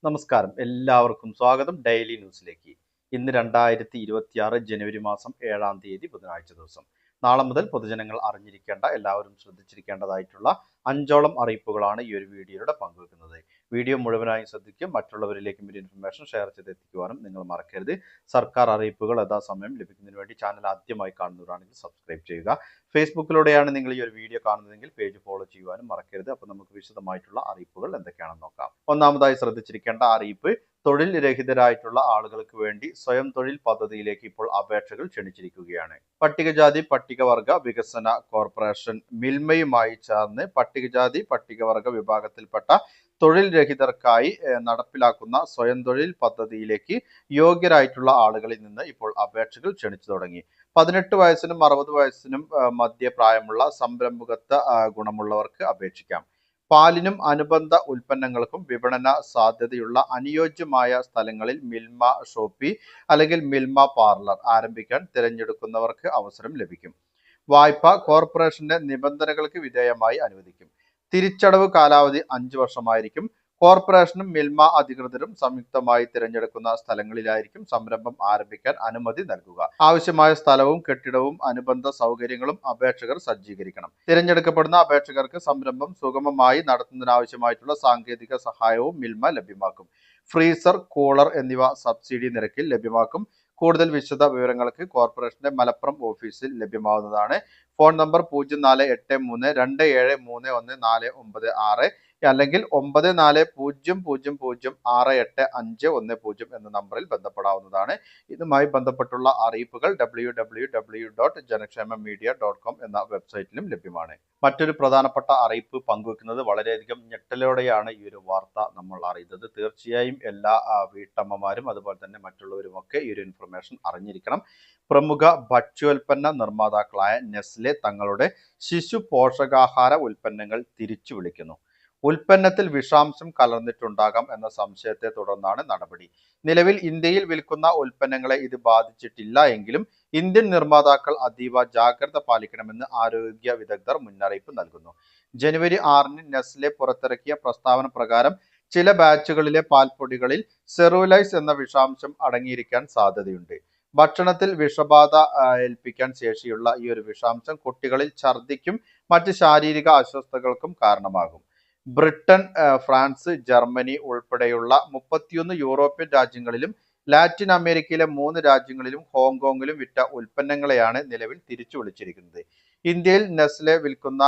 നമസ്കാരം, എല്ലാവർക്കും സ്വാഗതം ഡെയിലി ന്യൂസിലേക്ക്. ഇന്ന് 2026 ജനുവരി മാസം 7-ാം തീയതി ബുധനാഴ്ച ദിവസം. നാളെ മുതൽ പൊതുജനങ്ങൾ അറിഞ്ഞിരിക്കേണ്ട, എല്ലാവരും ശ്രദ്ധിച്ചിരിക്കേണ്ടതായിട്ടുള്ള 5ഓളം അറിയിപ്പുകളാണ് ഈ ഒരു വീഡിയോയിലൂടെ പങ്കുവെക്കുന്നത്. വീഡിയോ മുഴുവനായും ശ്രദ്ധിക്കും. മറ്റുള്ളവരിലേക്കും ഈ ഇൻഫർമേഷൻ ഷെയർ ചെയ്തെത്തിക്കുവാനും നിങ്ങൾ മറക്കരുത്. സർക്കാർ അറിയിപ്പുകൾ യഥാസമയം ലഭിക്കുന്നതിന് വേണ്ടി ചാനൽ ആദ്യമായി കാണുന്നവരാണെങ്കിൽ സബ്സ്ക്രൈബ് ചെയ്യുക. ഫേസ്ബുക്കിലൂടെയാണ് നിങ്ങൾ ഈ ഒരു വീഡിയോ കാണുന്നതെങ്കിൽ പേജ് ഫോളോ ചെയ്യുവാനും മറക്കരുത്. അപ്പോൾ നമുക്ക് വിശദമായിട്ടുള്ള അറിയിപ്പുകൾ എന്തൊക്കെയാണെന്ന് നോക്കാം. ഒന്നാമതായി ശ്രദ്ധിച്ചിരിക്കേണ്ട അറിയിപ്പ്, തൊഴിൽ രഹിതരായിട്ടുള്ള ആളുകൾക്ക് വേണ്ടി സ്വയം തൊഴിൽ പദ്ധതിയിലേക്ക് ഇപ്പോൾ അപേക്ഷകൾ ക്ഷണിച്ചിരിക്കുകയാണ്. പട്ടികജാതി പട്ടികവർഗ വികസന കോർപ്പറേഷൻ മിൽമയുമായി ചേർന്ന് പട്ടികജാതി പട്ടികവർഗ വിഭാഗത്തിൽപ്പെട്ട തൊഴിൽ രഹിതർക്കായി നടപ്പിലാക്കുന്ന സ്വയം തൊഴിൽ പദ്ധതിയിലേക്ക് യോഗ്യരായിട്ടുള്ള ആളുകളിൽ നിന്ന് ഇപ്പോൾ അപേക്ഷകൾ ക്ഷണിച്ചു തുടങ്ങി. 18 വയസ്സിനും 60 വയസ്സിനും മധ്യപ്രായമുള്ള സംരംഭകത്വ ഗുണമുള്ളവർക്ക് അപേക്ഷിക്കാം. പാലിനും അനുബന്ധ ഉൽപ്പന്നങ്ങൾക്കും വിപണന സാധ്യതയുള്ള അനുയോജ്യമായ സ്ഥലങ്ങളിൽ മിൽമ ഷോപ്പി അല്ലെങ്കിൽ മിൽമ പാർലർ ആരംഭിക്കാൻ തിരഞ്ഞെടുക്കുന്നവർക്ക് അവസരം ലഭിക്കും. വായ്പ കോർപ്പറേഷന്റെ നിബന്ധനകൾക്ക് വിധേയമായി അനുവദിക്കും. തിരിച്ചടവ് കാലാവധി 5 വർഷമായിരിക്കും. കോർപ്പറേഷനും മിൽമ അധികൃതരും സംയുക്തമായി തിരഞ്ഞെടുക്കുന്ന സ്ഥലങ്ങളിലായിരിക്കും സംരംഭം ആരംഭിക്കാൻ അനുമതി നൽകുക. ആവശ്യമായ സ്ഥലവും കെട്ടിടവും അനുബന്ധ സൗകര്യങ്ങളും അപേക്ഷകർ സജ്ജീകരിക്കണം. തിരഞ്ഞെടുക്കപ്പെടുന്ന അപേക്ഷകർക്ക് സംരംഭം സുഗമമായി നടത്തുന്നതിനാവശ്യമായിട്ടുള്ള സാങ്കേതിക സഹായവും മിൽമ ലഭ്യമാക്കും. ഫ്രീസർ, കൂളർ എന്നിവ സബ്സിഡി നിരക്കിൽ ലഭ്യമാക്കും. കൂടുതൽ വിശദ വിവരങ്ങൾക്ക് കോർപ്പറേഷന്റെ മലപ്പുറം ഓഫീസിൽ ലഭ്യമാവുന്നതാണ്. ഫോൺ നമ്പർ 0483273149 അല്ലെങ്കിൽ 9400068510 എന്ന നമ്പറിൽ ബന്ധപ്പെടാവുന്നതാണ്. ഇതുമായി ബന്ധപ്പെട്ടുള്ള അറിയിപ്പുകൾ www.janakshemamedia.com എന്ന വെബ്സൈറ്റിലും ലഭ്യമാണ്. മറ്റൊരു പ്രധാനപ്പെട്ട അറിയിപ്പ് പങ്കുവെക്കുന്നത്, വളരെയധികം ഞെട്ടലോടെയാണ് ഈ ഒരു വാർത്ത നമ്മൾ അറിയുന്നത്. തീർച്ചയായും എല്ലാ വീട്ടമ്മമാരും അതുപോലെ തന്നെ മറ്റുള്ളവരുമൊക്കെ ഈ ഒരു ഇൻഫർമേഷൻ അറിഞ്ഞിരിക്കണം. പ്രമുഖ ഭക്ഷ്യോൽപ്പന്ന നിർമ്മാതാക്കളായ നെസ്ലെ തങ്ങളുടെ ശിശു പോഷകാഹാര ഉൽപ്പന്നങ്ങൾ തിരിച്ചു വിളിക്കുന്നു. ഉൽപ്പന്നത്തിൽ വിഷാംശം കലർന്നിട്ടുണ്ടാകാം എന്ന സംശയത്തെ തുടർന്നാണ് നടപടി. നിലവിൽ ഇന്ത്യയിൽ വിൽക്കുന്ന ഉൽപ്പന്നങ്ങളെ ഇത് ബാധിച്ചിട്ടില്ല എങ്കിലും ഇന്ത്യൻ നിർമ്മാതാക്കൾ അതീവ ജാഗ്രത പാലിക്കണമെന്ന് ആരോഗ്യ വിദഗ്ധർ മുന്നറിയിപ്പ് നൽകുന്നു. ജനുവരി 6-ന് നെസ്ലെ പുറത്തിറക്കിയ പ്രസ്താവന പ്രകാരം ചില ബാച്ചുകളിലെ പാൽപ്പൊടികളിൽ സെറൂലൈസ് എന്ന വിഷാംശം അടങ്ങിയിരിക്കാൻ സാധ്യതയുണ്ട്. ഭക്ഷണത്തിൽ വിഷബാധ ഏൽപ്പിക്കാൻ ശേഷിയുള്ള ഈ ഒരു വിഷാംശം കുട്ടികളിൽ ഛർദിക്കും മറ്റ് ശാരീരിക അസ്വസ്ഥതകൾക്കും കാരണമാകും. ബ്രിട്ടൻ, ഫ്രാൻസ്, ജർമ്മനി ഉൾപ്പെടെയുള്ള 31 യൂറോപ്യൻ രാജ്യങ്ങളിലും ലാറ്റിൻ അമേരിക്കയിലെ 3 രാജ്യങ്ങളിലും ഹോങ്കോങ്ങിലും വിറ്റ ഉൽപ്പന്നങ്ങളെയാണ് നിലവിൽ തിരിച്ചു വിളിച്ചിരിക്കുന്നത്. ഇന്ത്യയിൽ നെസ്ലെ വിൽക്കുന്ന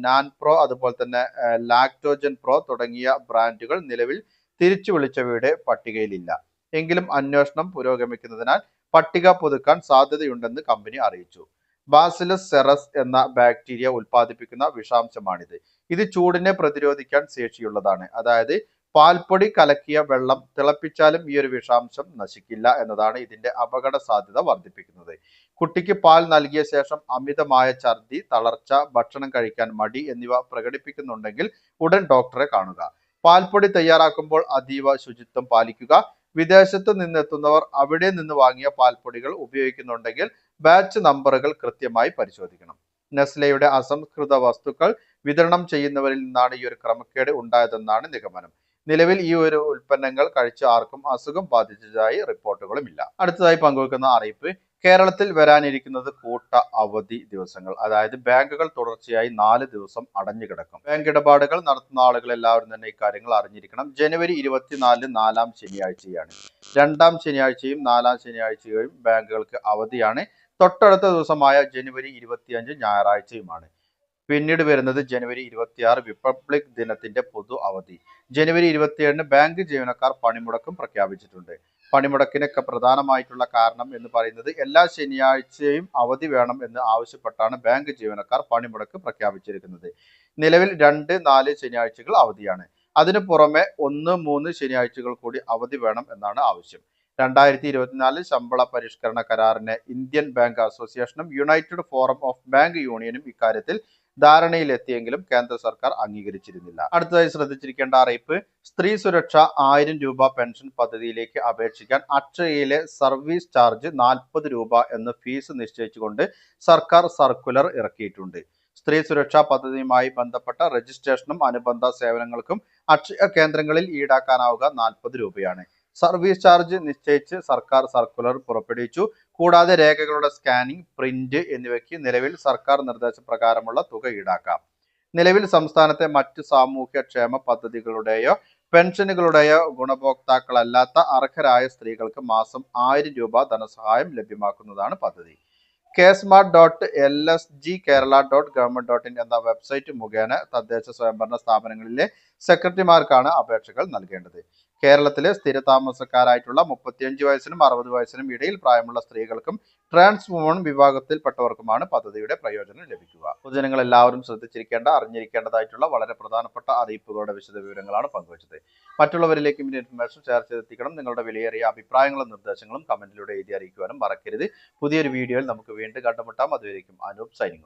നാൻപ്രോ അതുപോലെ തന്നെ ലാക്ടോജൻ പ്രോ തുടങ്ങിയ ബ്രാൻഡുകൾ നിലവിൽ തിരിച്ചു വിളിച്ചവയുടെ പട്ടികയിലില്ല. എങ്കിലും അന്വേഷണം പുരോഗമിക്കുന്നതിനാൽ പട്ടിക പുതുക്കാൻ സാധ്യതയുണ്ടെന്ന് കമ്പനി അറിയിച്ചു. ബാസിലസ് സെറസ് എന്ന ബാക്ടീരിയ ഉൽപ്പാദിപ്പിക്കുന്ന വിഷാംശമാണിത്. ഇത് ചൂടിനെ പ്രതിരോധിക്കാൻ ശേഷിയുള്ളതാണ്. അതായത് പാൽപ്പൊടി കലക്കിയ വെള്ളം തിളപ്പിച്ചാലും ഈ ഒരു വിഷാംശം നശിക്കില്ല എന്നതാണ് ഇതിന്റെ അപകട സാധ്യത വർദ്ധിപ്പിക്കുന്നത്. കുട്ടിക്ക് പാൽ നൽകിയ ശേഷം അമിതമായ ഛർദി, തളർച്ച, ഭക്ഷണം കഴിക്കാൻ മടി എന്നിവ പ്രകടിപ്പിക്കുന്നുണ്ടെങ്കിൽ ഉടൻ ഡോക്ടറെ കാണുക. പാൽപ്പൊടി തയ്യാറാക്കുമ്പോൾ അതീവ ശുചിത്വം പാലിക്കുക. വിദേശത്ത് നിന്നെത്തുന്നവർ അവിടെ നിന്ന് വാങ്ങിയ പാൽപ്പൊടികൾ ഉപയോഗിക്കുന്നുണ്ടെങ്കിൽ ബാച്ച് നമ്പറുകൾ കൃത്യമായി പരിശോധിക്കണം. നെസ്ലെയുടെ അസംസ്കൃത വസ്തുക്കൾ വിതരണം ചെയ്യുന്നവരിൽ നിന്നാണ് ഈ ഒരു ക്രമക്കേട് ഉണ്ടായതെന്നാണ് നിഗമനം. നിലവിൽ ഈ ഒരു ഉൽപ്പന്നങ്ങൾ കഴിച്ച ആർക്കും അസുഖം ബാധിച്ചതായി റിപ്പോർട്ടുകളുമില്ല. അടുത്തതായി പങ്കുവെക്കുന്ന അറിയിപ്പ്, കേരളത്തിൽ വരാനിരിക്കുന്നത് കൂട്ട അവധി ദിവസങ്ങൾ. അതായത് ബാങ്കുകൾ തുടർച്ചയായി 4 ദിവസം അടഞ്ഞുകിടക്കും. ബാങ്ക് ഇടപാടുകൾ നടത്തുന്ന ആളുകൾ എല്ലാവരും തന്നെ ഇക്കാര്യങ്ങൾ അറിഞ്ഞിരിക്കണം. ജനുവരി 24 4-ാം ശനിയാഴ്ചയാണ്. 2-ാം ശനിയാഴ്ചയും 4-ാം ശനിയാഴ്ചയും ബാങ്കുകൾക്ക് അവധിയാണ്. തൊട്ടടുത്ത ദിവസമായ ജനുവരി 25 ഞായറാഴ്ചയുമാണ്. പിന്നീട് വരുന്നത് ജനുവരി 26 റിപ്പബ്ലിക് ദിനത്തിന്റെ പൊതു അവധി. ജനുവരി 27-ന് ബാങ്ക് ജീവനക്കാർ പണിമുടക്കും പ്രഖ്യാപിച്ചിട്ടുണ്ട്. പണിമുടക്കിനൊക്കെ പ്രധാനമായിട്ടുള്ള കാരണം എന്ന് പറയുന്നത്, എല്ലാ ശനിയാഴ്ചയും അവധി വേണം എന്ന് ആവശ്യപ്പെട്ടാണ് ബാങ്ക് ജീവനക്കാർ പണിമുടക്ക് പ്രഖ്യാപിച്ചിരിക്കുന്നത്. നിലവിൽ 2, 4 ശനിയാഴ്ചകൾ അവധിയാണ്. അതിനു പുറമെ 1, 3 ശനിയാഴ്ചകൾ കൂടി അവധി വേണം എന്നാണ് ആവശ്യം. 2024 ശമ്പള പരിഷ്കരണ കരാറിന് ഇന്ത്യൻ ബാങ്ക് അസോസിയേഷനും യുണൈറ്റഡ് ഫോറം ഓഫ് ബാങ്ക് യൂണിയനും ഇക്കാര്യത്തിൽ ധാരണയിലെത്തിയെങ്കിലും കേന്ദ്ര സർക്കാർ അംഗീകരിച്ചിരുന്നില്ല. അടുത്തതായി ശ്രദ്ധിച്ചിരിക്കേണ്ട അറിയിപ്പ്, സ്ത്രീ സുരക്ഷ 1000 രൂപ പെൻഷൻ പദ്ധതിയിലേക്ക് അപേക്ഷിക്കാൻ അക്ഷയയിലെ സർവീസ് ചാർജ് 40 രൂപ എന്ന് ഫീസ് നിശ്ചയിച്ചുകൊണ്ട് സർക്കാർ സർക്കുലർ ഇറക്കിയിട്ടുണ്ട്. സ്ത്രീ സുരക്ഷാ പദ്ധതിയുമായി ബന്ധപ്പെട്ട രജിസ്ട്രേഷനും അനുബന്ധ സേവനങ്ങൾക്കും അക്ഷയ കേന്ദ്രങ്ങളിൽ ഈടാക്കാനാവുക 40 രൂപയാണ്. സർവീസ് ചാർജ് നിശ്ചയിച്ച് സർക്കാർ സർക്കുലർ പുറപ്പെടുവിച്ചു. കൂടാതെ രേഖകളുടെ സ്കാനിംഗ്, പ്രിന്റ് എന്നിവയ്ക്ക് നിലവിൽ സർക്കാർ നിർദ്ദേശപ്രകാരമുള്ള തുക ഈടാക്കാം. നിലവിൽ സംസ്ഥാനത്തെ മറ്റ് സാമൂഹ്യക്ഷേമ പദ്ധതികളുടെയോ പെൻഷനുകളുടെയോ ഗുണഭോക്താക്കളല്ലാത്ത അർഹരായ സ്ത്രീകൾക്ക് മാസം 1000 രൂപ ധനസഹായം ലഭ്യമാക്കുന്നതാണ് പദ്ധതി. ksmart.lsgkerala.government.in എന്ന വെബ്സൈറ്റ് മുഖേന തദ്ദേശ സ്വയംഭരണ സ്ഥാപനങ്ങളിലെ സെക്രട്ടറിമാർക്കാണ് അപേക്ഷകൾ നൽകേണ്ടത്. കേരളത്തിലെ സ്ഥിരതാമസക്കാരായിട്ടുള്ള 35 വയസ്സിനും 60 വയസ്സിനും ഇടയിൽ പ്രായമുള്ള സ്ത്രീകൾക്കും ട്രാൻസ് വുമൺ വിഭാഗത്തിൽപ്പെട്ടവർക്കുമാണ് പദ്ധതിയുടെ പ്രയോജനം ലഭിക്കുക. പൊതുജനങ്ങൾ എല്ലാവരും ശ്രദ്ധിച്ചിരിക്കേണ്ട, അറിഞ്ഞിരിക്കേണ്ടതായിട്ടുള്ള വളരെ പ്രധാനപ്പെട്ട അറിയിപ്പുകളുടെ വിശദ വിവരങ്ങളാണ് പങ്കുവച്ചത്. മറ്റുള്ളവരിലേക്കും ഈ ഇൻഫർമേഷൻ ഷെയർ ചെയ്തെത്തിക്കണം. നിങ്ങളുടെ വിലയേറിയ അഭിപ്രായങ്ങളും നിർദ്ദേശങ്ങളും കമന്റിലൂടെ എഴുതി അറിയിക്കുവാനും മറക്കരുത്. പുതിയൊരു വീഡിയോയിൽ നമുക്ക് വീണ്ടും കണ്ടുമുട്ടാം. അതുവരേക്കും അനൂപ് സൈനിങ് ഓഫ്.